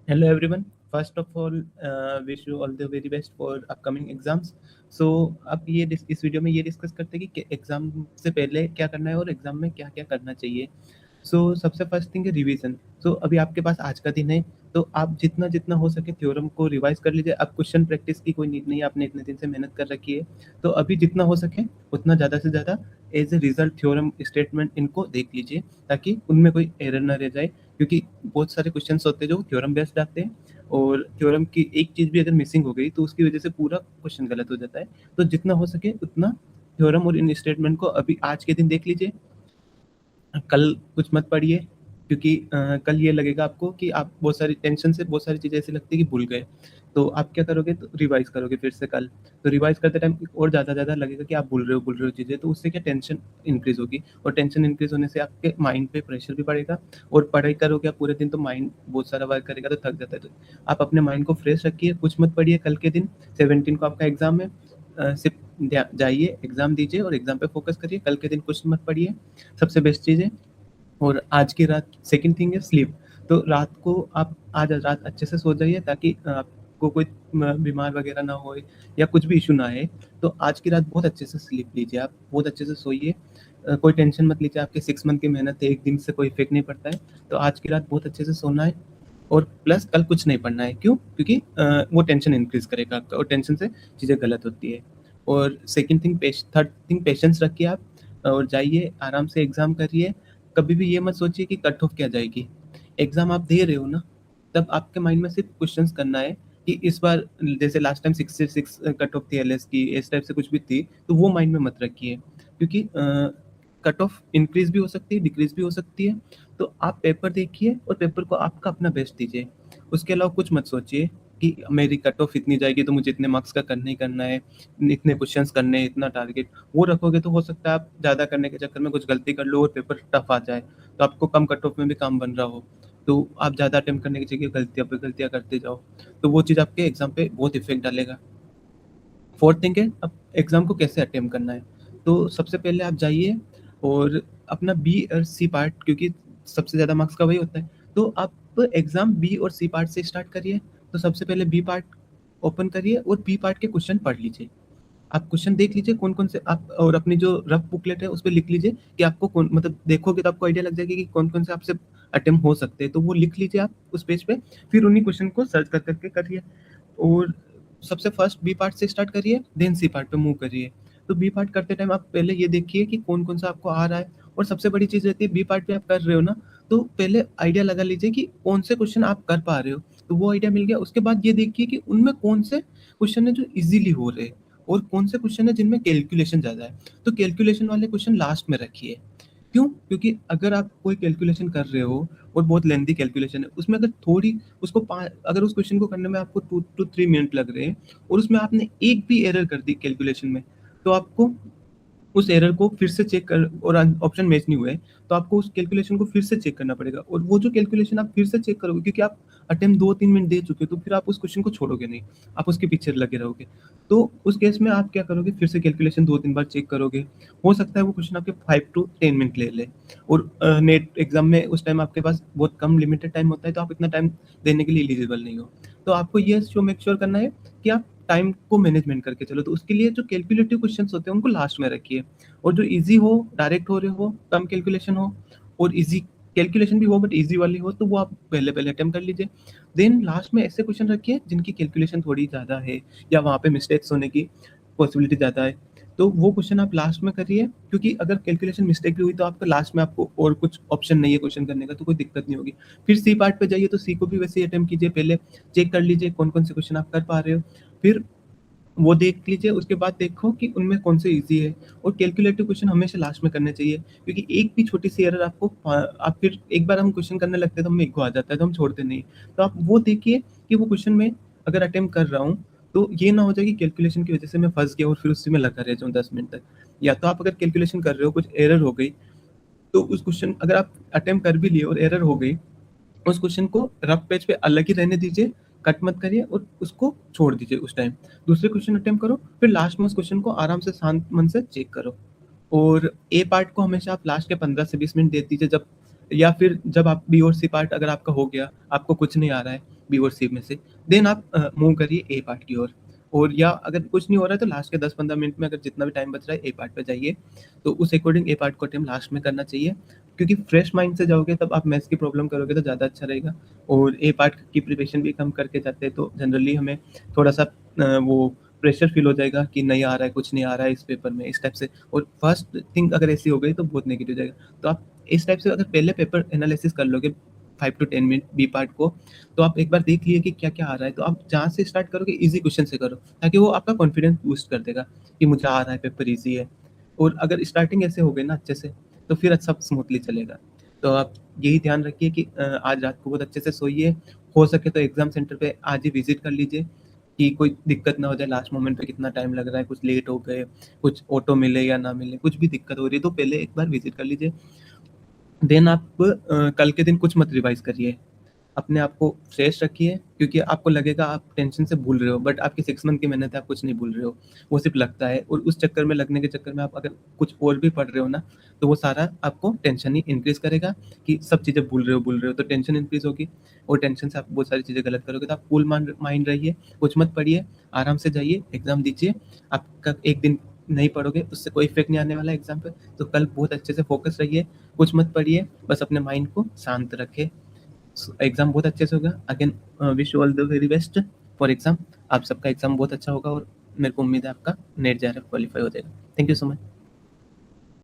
Hello everyone. First of all, wish you all the very best for upcoming exams. So अब इस video में ये discuss करते हैं कि एग्जाम से पहले क्या करना है और एग्जाम में क्या क्या करना चाहिए। सबसे फर्स्ट थिंग है रिवीजन। अभी आपके पास आज का दिन है, तो आप जितना जितना हो सके थ्योरम को रिवाइज कर लीजिए। अब क्वेश्चन प्रैक्टिस की कोई नीड नहीं है, आपने इतने दिन से मेहनत कर रखी है। तो अभी जितना हो सके उतना ज़्यादा से ज़्यादा as a result theorem statement इनको देख लीजिए, ताकि उनमें कोई एरर ना रह जाए। क्योंकि बहुत सारे क्वेश्चंस होते हैं जो थ्योरम बेस्ड आते हैं, और थ्योरम की एक चीज़ भी अगर मिसिंग हो गई तो उसकी वजह से पूरा क्वेश्चन गलत हो जाता है। तो जितना हो सके उतना थ्योरम और इन स्टेटमेंट को अभी आज के दिन देख लीजिए। कल कुछ मत पढ़िए, क्योंकि कल ये लगेगा आपको कि आप बहुत सारी टेंशन से बहुत सारी चीज़ें ऐसी लगती है कि भूल गए। तो आप क्या करोगे, तो रिवाइज करोगे फिर से कल। तो रिवाइज करते टाइम और ज़्यादा लगेगा कि आप भूल रहे हो चीज़ें, तो उससे क्या टेंशन इंक्रीज होगी, और टेंशन इंक्रीज होने से आपके माइंड पे प्रेशर भी पड़ेगा। और पढ़ाई करोगे आप पूरे दिन तो माइंड बहुत सारा वर्क करेगा, तो थक जाता है। तो आप अपने माइंड को फ्रेश रखिए, कुछ मत पढ़िए कल के दिन। 17 को आपका एग्जाम है। सिर्फ जाइए एग्जाम दीजिए और एग्जाम पे फोकस करिए। कल के दिन कुछ मत पढ़िए, सबसे बेस्ट चीज़ है। और आज की रात सेकंड थिंग है स्लीप। तो रात को आप आज रात अच्छे से सो जाइए, ताकि आपको कोई बीमार वगैरह ना होए या कुछ भी इशू ना आए। तो आज की रात बहुत अच्छे से स्लीप लीजिए, आप बहुत अच्छे से सोइए। कोई टेंशन मत लीजिए, आपके 6 मंथ की मेहनत है, एक दिन से कोई इफेक्ट नहीं पड़ता है। तो आज की रात बहुत अच्छे से सोना है। और प्लस कल कुछ नहीं पढ़ना है। क्यों? क्योंकि वो टेंशन इंक्रीज करेगा आपका, और टेंशन से चीज़ें गलत होती है। और second thing third thing patience रखिए आप, और जाइए आराम से एग्जाम करिए। कभी भी ये मत सोचिए कि कट ऑफ क्या जाएगी। एग्जाम आप दे रहे हो ना, तब आपके माइंड में सिर्फ क्वेश्चंस करना है कि इस बार जैसे लास्ट टाइम 66 कट ऑफ थी एलएस की, इस टाइप से कुछ भी थी, तो वो माइंड में मत रखिए। क्योंकि कट ऑफ इंक्रीज भी हो सकती है, डिक्रीज भी हो सकती है। तो आप पेपर देखिए और पेपर को आपका अपना बेस्ट दीजिए। उसके अलावा कुछ मत सोचिए कि मेरी कट ऑफ इतनी जाएगी तो मुझे इतने मार्क्स का करना ही करना है, इतने क्वेश्चंस करने हैं, इतना टारगेट। वो रखोगे तो हो सकता है आप ज़्यादा करने के चक्कर में कुछ गलती कर लो और पेपर टफ आ जाए, तो आपको कम कट ऑफ में भी काम बन रहा हो। तो आप ज़्यादा अटेम्प्ट करने की जगह गलतियाँ पे गलतियाँ करते जाओ, तो वो चीज़ आपके एग्जाम पे बहुत इफेक्ट डालेगा। फोर्थ थिंग है, अब एग्जाम को कैसे अटेम्प्ट करना है। तो सबसे पहले आप जाइए और अपना बी और सी पार्ट, क्योंकि सबसे ज़्यादा मार्क्स का वही होता है, तो आप एग्जाम बी और सी पार्ट से स्टार्ट करिए। तो सबसे पहले बी पार्ट ओपन करिए और बी पार्ट के क्वेश्चन पढ़ लीजिए। आप क्वेश्चन देख लीजिए कौन कौन से आप, और अपनी जो रफ बुकलेट है उस पर लिख लीजिए कि आपको कौन, मतलब देखोगे तो आपको आइडिया लग जाएगा कि कौन कौन से आपसे अटेम्प्ट हो सकते हैं। तो वो लिख लीजिए आप उस पेज पे, फिर उन्हीं क्वेश्चन को सर्च कर करके करिए। और सबसे फर्स्ट बी पार्ट से स्टार्ट करिए, देन सी पार्ट पे मूव करिए। तो बी पार्ट करते टाइम आप पहले ये देखिए कि कौन कौन सा आपको आ रहा है। और सबसे बड़ी चीज़ रहती है, बी पार्ट पे आप कर रहे हो ना, तो पहले आइडिया लगा लीजिए कि कौन से क्वेश्चन आप कर पा रहे हो। तो वो आइडिया मिल गया, उसके बाद ये देखिए कि उनमें कौन से क्वेश्चन है जो इजीली हो रहे हैं, और कौन से क्वेश्चन है जिनमें कैलकुलेशन ज़्यादा है। तो कैलकुलेशन वाले क्वेश्चन लास्ट में रखिए। क्यों? क्योंकि अगर आप कोई कैलकुलेशन कर रहे हो और बहुत लेंथी कैलकुलेशन है, उसमें अगर थोड़ी उसको अगर उस क्वेश्चन को करने में आपको 2 to 3 मिनट लग रहे हैं, और उसमें आपने एक भी एरर कर दी कैलकुलेशन में, तो आपको उस एरर को फिर से चेक कर, और ऑप्शन मैच नहीं हुए, तो आपको उस कैलकुलेशन को फिर से चेक करना पड़ेगा। और वो जो कैलकुलेशन आप फिर से चेक करोगे, क्योंकि आप अटेम्प्ट 2-3 मिनट दे चुके हो, तो फिर आप उस क्वेश्चन को छोड़ोगे नहीं, आप उसके पीछे लगे रहोगे। तो उस केस में आप क्या करोगे, फिर से कैलकुलेशन 2-3 बार चेक करोगे। हो सकता है वो क्वेश्चन आपके 5 to 10 मिनट ले ले। और नेट एग्जाम में उस टाइम आपके पास बहुत कम लिमिटेड टाइम होता है, तो आप इतना टाइम देने के लिए एलिजिबल नहीं हो। तो आपको ये मेक श्योर करना है कि आप टाइम को मैनेजमेंट करके चलो। तो उसके लिए जो कैलकुलेटिव क्वेश्चंस होते हैं उनको लास्ट में रखिए, और जो इजी हो, डायरेक्ट हो रहे हो, कम कैलकुलेशन हो, और इजी कैलकुलेशन भी हो बट इजी वाली हो, तो वो आप पहले पहले अटेम्प्ट कर लीजिए। देन लास्ट में ऐसे क्वेश्चन रखिए जिनकी कैलकुलेशन थोड़ी ज़्यादा है, या वहाँ पे मिस्टेक्स होने की पॉसिबिलिटी ज़्यादा है, तो वो क्वेश्चन आप लास्ट में करिए। क्योंकि अगर कैलकुलेशन मिस्टेक भी हुई तो आपका लास्ट में आपको और कुछ ऑप्शन नहीं है क्वेश्चन करने का, तो कोई दिक्कत नहीं होगी। फिर सी पार्ट पे जाइए, तो सी को भी वैसे ही अटेम्प्ट कीजिए। पहले चेक कर लीजिए कौन कौन से क्वेश्चन आप कर पा रहे हो, फिर वो देख लीजिए। उसके बाद देखो कि उनमें कौन से ईज़ी है, और कैलकुलेटिव क्वेश्चन हमेशा लास्ट में करने चाहिए। क्योंकि एक भी छोटी-सी एरर आपको आप फिर एक बार हम क्वेश्चन करने लगते हैं तो हमें ईगो आ जाता है, तो हम छोड़ते नहीं। तो आप वो देखिए कि वो क्वेश्चन में अगर अटेम्प्ट कर रहा हूँ, तो ये ना हो जाए कि कैलकुलेशन की वजह से मैं फँस गया और फिर उसी में लगा रह जाऊँ 10 मिनट तक। या तो आप अगर कैलकुलेशन कर रहे हो, कुछ एरर हो गई, तो उस क्वेश्चन अगर आप अटेम्प्ट कर भी लिए और एरर हो गई, उस क्वेश्चन को रफ पेज पे अलग ही रहने दीजिए, कट मत करिए और उसको छोड़ दीजिए उस टाइम। दूसरे क्वेश्चन अटेम्प्ट करो, फिर लास्ट में उस क्वेश्चन को आराम से शांत मन से चेक करो। और ए पार्ट को हमेशा आप लास्ट के 15 से 20 मिनट दे दीजिए, जब, या फिर जब आप बी और सी पार्ट अगर आपका हो गया, आपको कुछ नहीं आ रहा है, बी और सी में से। देन आप मूव करिए ए पार्ट की ओर। और या अगर कुछ नहीं हो रहा है तो लास्ट के 10-15 मिनट में अगर जितना भी टाइम बच रहा है ए पार्ट पे जाइए। तो उस अकॉर्डिंग ए पार्ट को अटेम्प्ट लास्ट में करना चाहिए, क्योंकि फ्रेश माइंड से जाओगे तब आप मैथ्स की प्रॉब्लम करोगे तो ज़्यादा अच्छा रहेगा। और ए पार्ट की प्रिपरेशन भी कम करके जाते हैं तो जनरली हमें थोड़ा-सा वो प्रेशर फील हो जाएगा कि नहीं आ रहा है, कुछ नहीं आ रहा है इस पेपर में, इस टाइप से। और फर्स्ट थिंग अगर ऐसी हो गई तो बहुत नेगेटिव जाएगा। तो आप इस टाइप से अगर पहले पेपर एनालिसिस कर लोगे 5 टू 10 मिनट बी पार्ट को, तो आप एक बार देख लिए कि क्या-क्या आ रहा है, तो आप जहाँ से स्टार्ट करोगे ईज़ी क्वेश्चन से करो, ताकि वो आपका कॉन्फिडेंस बूस्ट कर देगा कि मुझे आ रहा है, पेपर ईज़ी है। और अगर स्टार्टिंग ऐसे हो गई ना अच्छे से, तो फिर सब स्मूथली चलेगा। तो आप यही ध्यान रखिए कि आज रात को बहुत अच्छे से सोइए, हो सके तो एग्ज़ाम सेंटर पे आज ही विज़िट कर लीजिए कि कोई दिक्कत ना हो जाए लास्ट मोमेंट पे कितना टाइम लग रहा है, कुछ लेट हो गए, कुछ ऑटो मिले या ना मिले, कुछ भी दिक्कत हो रही है, तो पहले एक बार विज़िट कर लीजिए। देन आप कल के दिन कुछ मत रिवाइज़ करिए। अपने आप को फ्रेश रखिए, क्योंकि आपको लगेगा आप टेंशन से भूल रहे हो, बट आपकी 6 मंथ की मेहनत है, आप कुछ नहीं भूल रहे हो। वो सिर्फ़ लगता है, और उस चक्कर में लगने के चक्कर में आप अगर कुछ और भी पढ़ रहे हो ना, तो वो सारा आपको टेंशन ही इंक्रीज़ करेगा कि सब चीज़ें भूल रहे हो, तो टेंशन इंक्रीज़ होगी। और टेंशन से आप बहुत सारी चीज़ें गलत करोगे, तो आप कूल माइंड रहिए, कुछ मत पढ़िए, आराम से जाइए, एग्ज़ाम दीजिए। आपका एक दिन नहीं पढ़ोगे, उससे कोई इफ़ेक्ट नहीं आने वाला है एग्ज़ाम पे। तो कल बहुत अच्छे से फ़ोकस रहिए, कुछ मत पढ़िए, बस अपने माइंड को शांत रखें। एग्ज़ाम बहुत अच्छे से होगा। Again wish you all the very best for exam. आप सबका एग्ज़ाम बहुत अच्छा होगा और मेरे को उम्मीद है आपका नेट जेआरएफ क्वालीफाई हो जाएगा। Thank you so much.